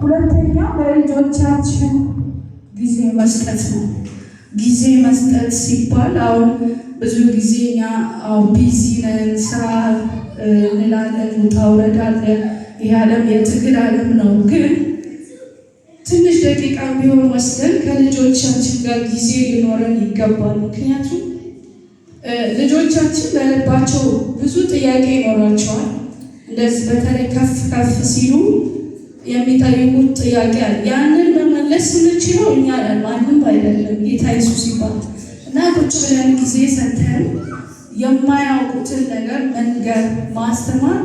ሁለተኛ ለልጆቻችን ጊዜ መስጠት ነው። ጊዜ መስጠት ሲባል አሁን ብዙ ጊዜ እኛ ቢዚ ነን፣ ስራ እንላለን፣ ውጣ ውረድ አለ። ይህ ዓለም የትግል ዓለም ነው። ግን ትንሽ ደቂቃ ቢሆን ወስደን ከልጆቻችን ጋር ጊዜ ሊኖረን ይገባል። ምክንያቱም ልጆቻችን በልባቸው ብዙ ጥያቄ ይኖራቸዋል። እንደዚህ በተለይ ከፍ ከፍ ሲሉ የሚጠይቁት ጥያቄ አለ። ያንን መመለስ የምንችለው እኛ ነን፣ ማንም አይደለም። ጌታ ኢየሱስ ይባላል እና ቁጭ ብለን ጊዜ ሰጥተን የማያውቁትን ነገር መንገር ማስተማር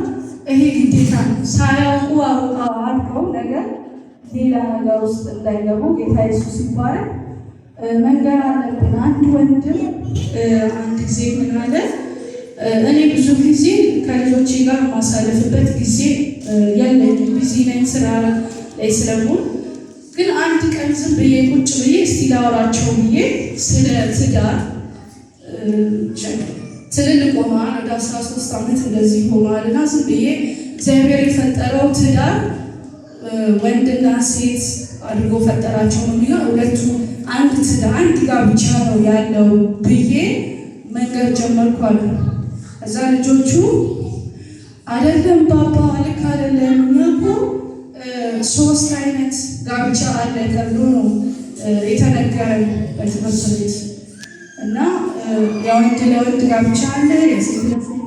ይሄ ግዴታ ነው። ሳያውቁ አድርገው ነገር ሌላ ነገር ውስጥ እንዳይገቡ ጌታ ኢየሱስ ይባላል መንገር አለብን። አንድ ወንድም አንድ ጊዜ ምን አለ፣ እኔ ብዙ ጊዜ ከልጆቼ ጋር ማሳለፍበት ጊዜ ያለኝም ቢዚ ነኝ ስራ ላይ ስለሆን፣ ግን አንድ ቀን ዝም ብዬ ቁጭ ብዬ እስቲ ላወራቸው ብዬ ስለ ትዳር ትልልቅ ሆኗል፣ ወደ 13 ዓመት እንደዚህ ሆኗል እና ዝም ብዬ እግዚአብሔር የፈጠረው ትዳር ወንድና ሴት አድርጎ ፈጠራቸው ነው የሚለው። ሁለቱ አንድ ትዳር አንድ ጋብቻ ነው ያለው ብዬ መንገድ ጀመርኩ አሉ። እዛ ልጆቹ አይደለም ባባ ልክ አይደለም፣ እኛ እኮ 3 አይነት ጋብቻ አለ ተብሎ ነው የተነገረን በትምህርት ቤት እና የወንድ ለወንድ ጋብቻ አለ፣ የሴት ለሴት